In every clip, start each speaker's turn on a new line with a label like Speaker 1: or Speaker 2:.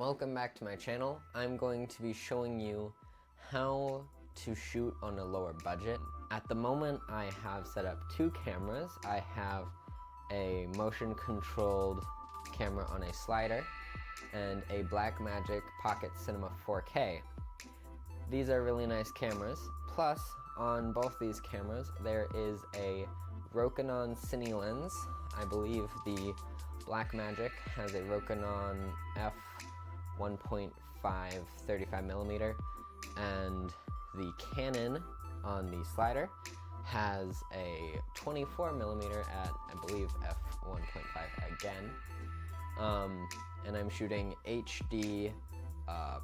Speaker 1: Welcome back to my channel. I'm going to be showing you how to shoot on a lower budget. At the moment, I have set up two cameras. I have a motion controlled camera on a slider and a Blackmagic Pocket Cinema 4K. These are really nice cameras. Plus, on both these cameras, there is a Rokinon Cine lens. I believe the Blackmagic has a Rokinon f 1.5 35mm, and the Canon on the slider has a 24mm at, I believe, f 1.5 again. And I'm shooting HD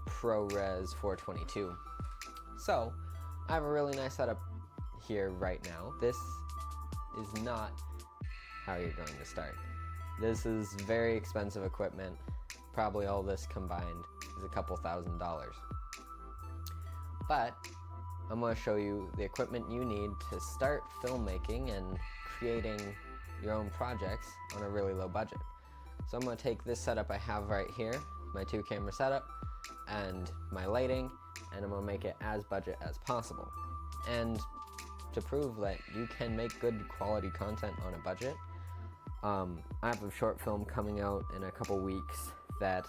Speaker 1: ProRes 422. So I have a really nice setup here right now. This is not how you're going to start. This is very expensive equipment. Probably all this combined is a couple $1,000s. But I'm going to show you the equipment you need to start filmmaking and creating your own projects on a really low budget. So I'm going to take this setup I have right here, my two camera setup, and my lighting, and I'm going to make it as budget as possible. And to prove that you can make good quality content on a budget, I have a short film coming out in a couple weeks that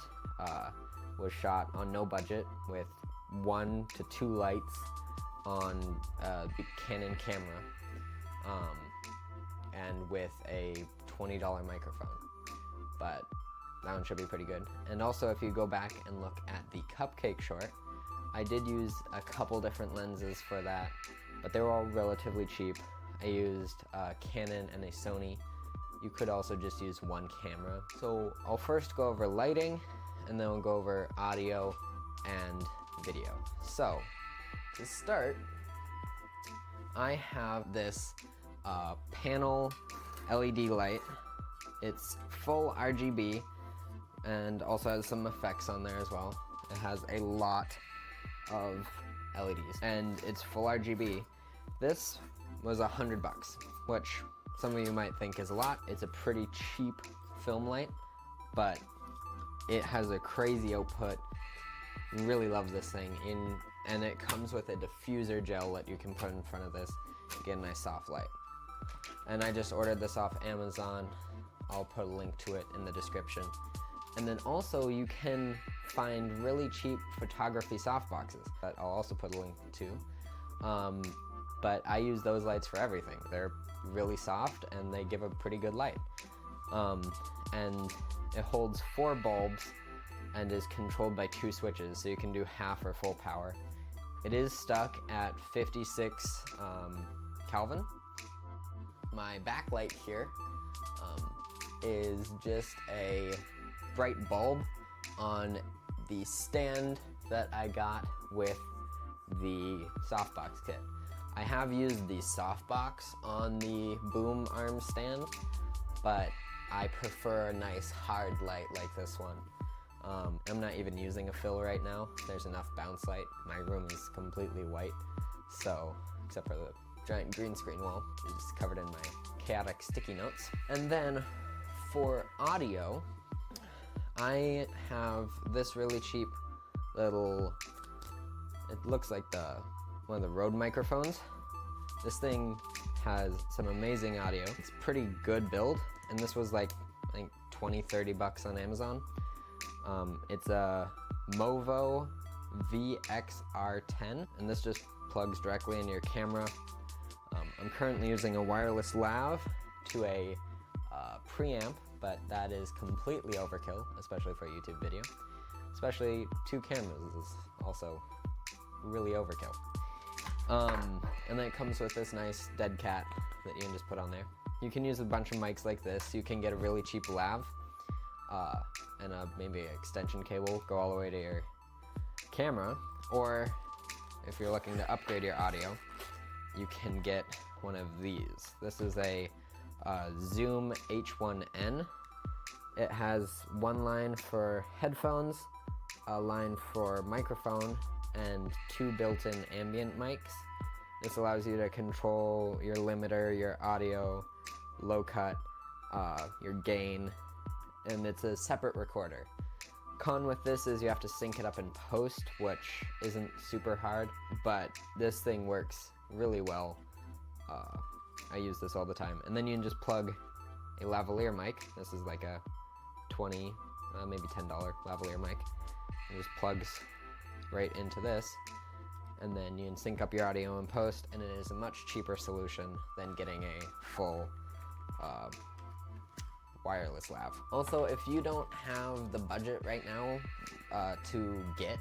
Speaker 1: was shot on no budget with 1 to 2 lights on a Canon camera and with a $20 microphone. But that one should be pretty good. And also, if you go back and look at the Cupcake short, I did use a couple different lenses for that, but they were all relatively cheap. I used a Canon and a Sony. You could also just use one camera. So I'll first go over lighting, and then we'll go over audio and video. So to start, I have this panel LED light. It's full RGB and also has some effects on there as well. It has a lot of LEDs and it's full RGB. This was $100, which some of you might think is a lot. It's a pretty cheap film light, but it has a crazy output. Really love this thing. And it comes with a diffuser gel that you can put in front of this to get a nice soft light. And I just ordered this off Amazon. I'll put a link to it in the description. And then also you can find really cheap photography softboxes that I'll also put a link to. But I use those lights for everything. They're really soft and they give a pretty good light. And it holds 4 bulbs and is controlled by 2 switches, so you can do half or full power. It is stuck at 56 Kelvin. My backlight here is just a bright bulb on the stand that I got with the softbox kit. I have used the softbox on the boom arm stand, but I prefer a nice hard light like this one. I'm not even using a fill right now. There's enough bounce light. My room is completely white, so except for the giant green screen wall, which is covered in my chaotic sticky notes. And then for audio, I have this really cheap little, it looks like one of the Rode microphones. This thing has some amazing audio. It's pretty good build, and this was like, I think, $20-30 on Amazon. It's a Movo VXR10, and this just plugs directly into your camera. I'm currently using a wireless lav to a preamp, but that is completely overkill, especially for a YouTube video. Especially 2 cameras is also really overkill. And then it comes with this nice dead cat that you can just put on there. You can use a bunch of mics like this. You can get a really cheap lav and maybe an extension cable, go all the way to your camera. Or if you're looking to upgrade your audio, you can get one of these. This is a Zoom H1N. It has 1 line for headphones, a line for microphone, and 2 built-in ambient mics. This allows you to control your limiter, your audio, low cut, your gain, and it's a separate recorder. Con with this is you have to sync it up in post, which isn't super hard, but this thing works really well. I use this all the time. And then you can just plug a lavalier mic. This is like a $20, maybe $10 lavalier mic. It just plugs right into this, and then you can sync up your audio in post, and it is a much cheaper solution than getting a full wireless lav. Also, if you don't have the budget right now to get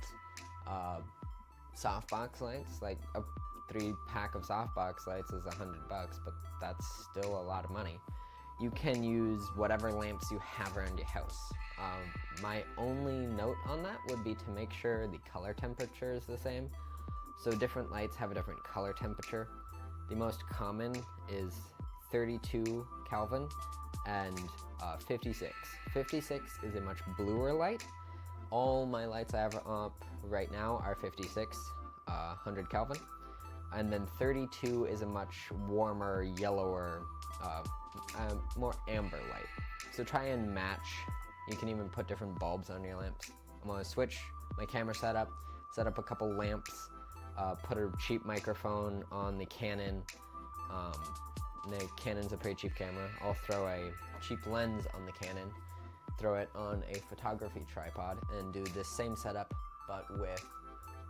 Speaker 1: softbox lights, like a 3-pack of softbox lights is $100, but that's still a lot of money. You can use whatever lamps you have around your house. My only note on that would be to make sure the color temperature is the same. So different lights have a different color temperature. The most common is 32 Kelvin and 56. 56 is a much bluer light. All my lights I have up right now are 56, 100 Kelvin. And then 32 is a much warmer, yellower, more amber light. So try and match. You can even put different bulbs on your lamps. I'm gonna switch my camera setup, set up a couple lamps, put a cheap microphone on the Canon. The Canon's a pretty cheap camera. I'll throw a cheap lens on the Canon, throw it on a photography tripod, and do this same setup, but with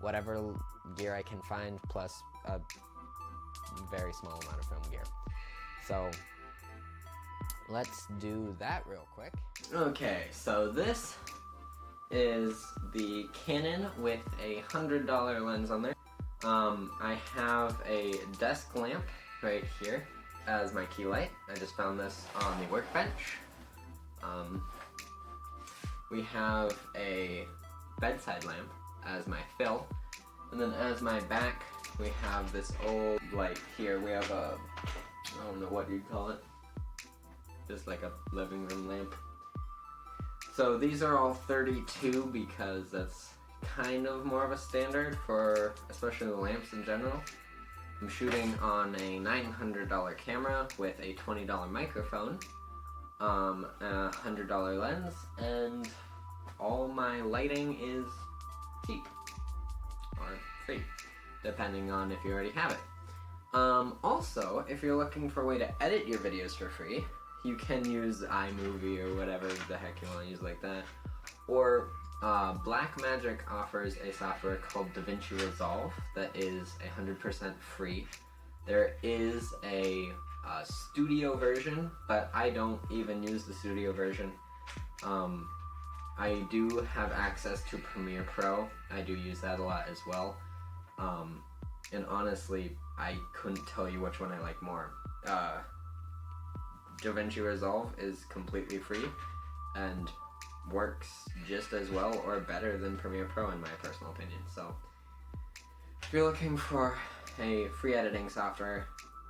Speaker 1: whatever gear I can find, plus a very small amount of film gear. So let's do that real quick. Okay, so this is the Canon with a $100 lens on there. I have a desk lamp right here as my key light. I just found this on the workbench. We have a bedside lamp as my fill, and then as my back we have this old light here. We have a, I don't know what you'd call it, just like a living room lamp. So these are all 32 because that's kind of more of a standard for especially the lamps in general. I'm shooting on a $900 camera with a $20 microphone, a $100 lens, and all my lighting is cheap or free, depending on if you already have it. Also, if you're looking for a way to edit your videos for free, you can use iMovie or whatever the heck you want to use like that. Or Blackmagic offers a software called DaVinci Resolve that is 100% free. There is a studio version, but I don't even use the studio version. I do have access to Premiere Pro. I do use that a lot as well. And honestly, I couldn't tell you which one I like more. DaVinci Resolve is completely free and works just as well or better than Premiere Pro in my personal opinion. So if you're looking for a free editing software,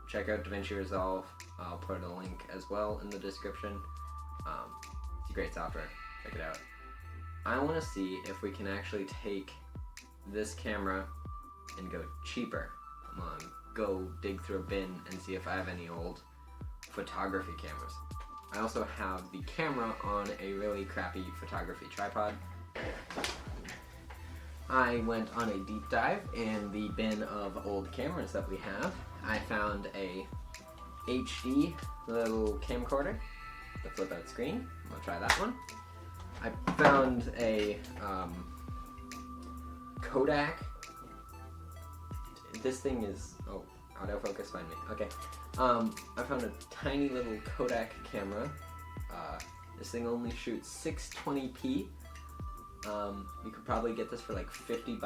Speaker 1: check out DaVinci Resolve. I'll put a link as well in the description. It's a great software. Check it out. I want to see if we can actually take this camera and go cheaper. I'm gonna go dig through a bin and see if I have any old photography cameras. I also have the camera on a really crappy photography tripod. I went on a deep dive in the bin of old cameras that we have. I found a HD little camcorder, the flip out screen. I'm gonna try that one. I found a Kodak. This thing is, oh, autofocus, find me. Okay. I found a tiny little Kodak camera. This thing only shoots 620p. You could probably get this for like $50.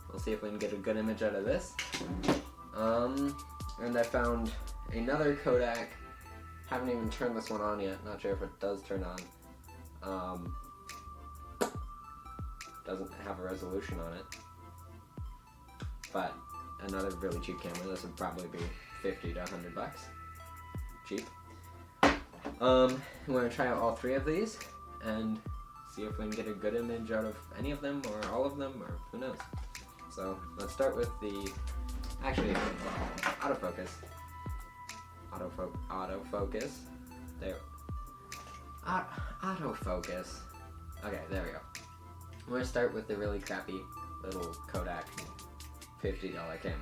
Speaker 1: We'll see if we can get a good image out of this. And I found another Kodak. Haven't even turned this one on yet. Not sure if it does turn on. Doesn't have a resolution on it. But another really cheap camera. This would probably be $50 to $100. Cheap. I'm going to try out all three of these and see if we can get a good image out of any of them or all of them, or who knows. So let's start with the, actually, autofocus. Autofocus. There. Autofocus. Okay, there we go. I'm going to start with the really crappy little Kodak $50 camera.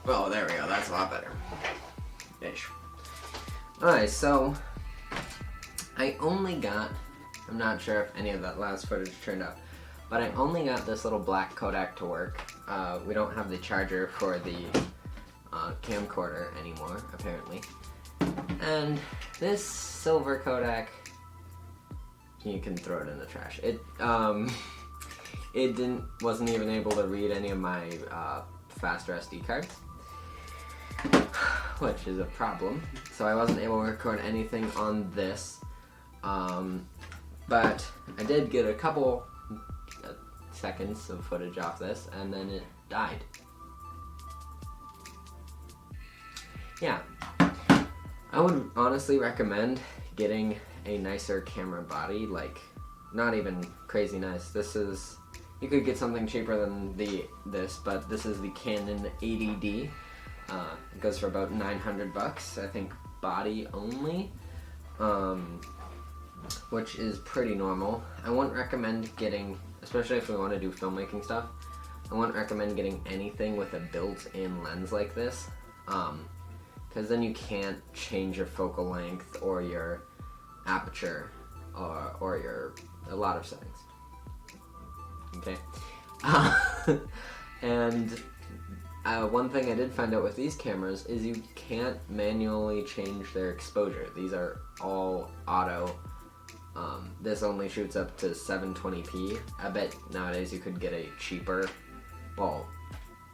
Speaker 1: Oh, there we go. That's a lot better. Ish. Alright, so I only got, I'm not sure if any of that last footage turned out, but I only got this little black Kodak to work. We don't have the charger for the camcorder anymore, apparently. And this silver Kodak, you can throw it in the trash. It wasn't even able to read any of my faster SD cards, which is a problem. So I wasn't able to record anything on this, but I did get a couple seconds of footage off this, and then it died. Yeah, I would honestly recommend getting a nicer camera body, like not even crazy nice. This is, you could get something cheaper than this, but this is the Canon 80D. It goes for about 900 bucks, I think, body only, which is pretty normal. I wouldn't recommend getting, especially if we want to do filmmaking stuff, I wouldn't recommend getting anything with a built-in lens like this, because then you can't change your focal length or your aperture or a lot of settings. Okay, and one thing I did find out with these cameras is you can't manually change their exposure. These are all auto. This only shoots up to 720p. I bet nowadays you could get a cheaper, well,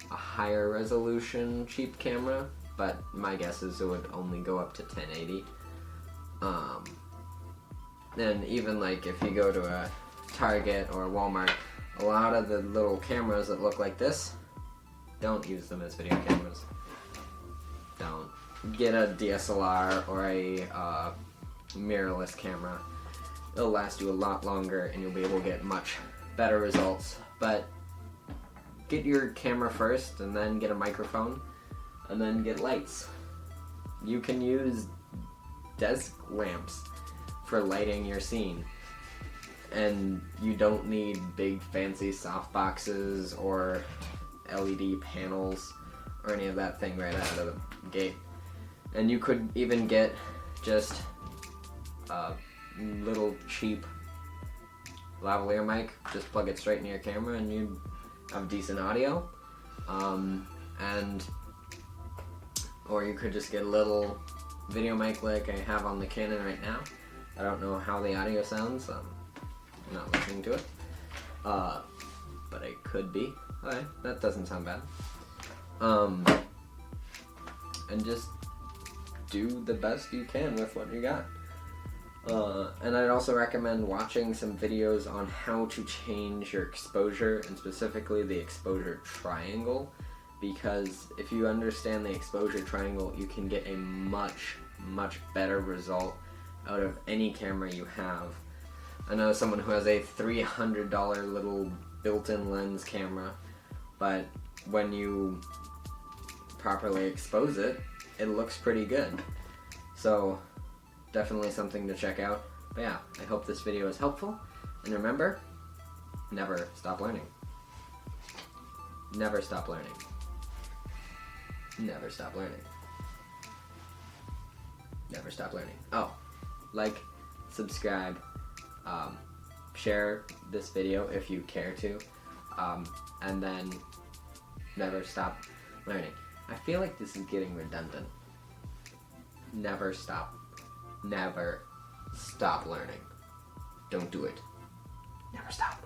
Speaker 1: a higher resolution cheap camera, but my guess is it would only go up to 1080. And even like if you go to a Target or a Walmart, a lot of the little cameras that look like this, don't use them as video cameras. Don't. Get a DSLR or a mirrorless camera. It'll last you a lot longer and you'll be able to get much better results. But get your camera first and then get a microphone and then get lights. You can use desk lamps for lighting your scene. And you don't need big fancy softboxes or LED panels or any of that thing right out of the gate. And you could even get just a little cheap lavalier mic, just plug it straight into your camera and you have decent audio. Or you could just get a little video mic like I have on the Canon right now. I don't know how the audio sounds, I'm not listening to it, but it could be. Alright, that doesn't sound bad. And just do the best you can with what you got. And I'd also recommend watching some videos on how to change your exposure, and specifically the exposure triangle, because if you understand the exposure triangle, you can get a much, much better result out of any camera you have. I know someone who has a $300 little built-in lens camera, but when you properly expose it, it looks pretty good. So definitely something to check out. But yeah, I hope this video is helpful, and remember, never stop learning. Never stop learning. Never stop learning. Never stop learning. Oh, like, subscribe, share this video if you care to, and then never stop learning. I feel like this is getting redundant. Never stop. Never stop learning. Don't do it. Never stop.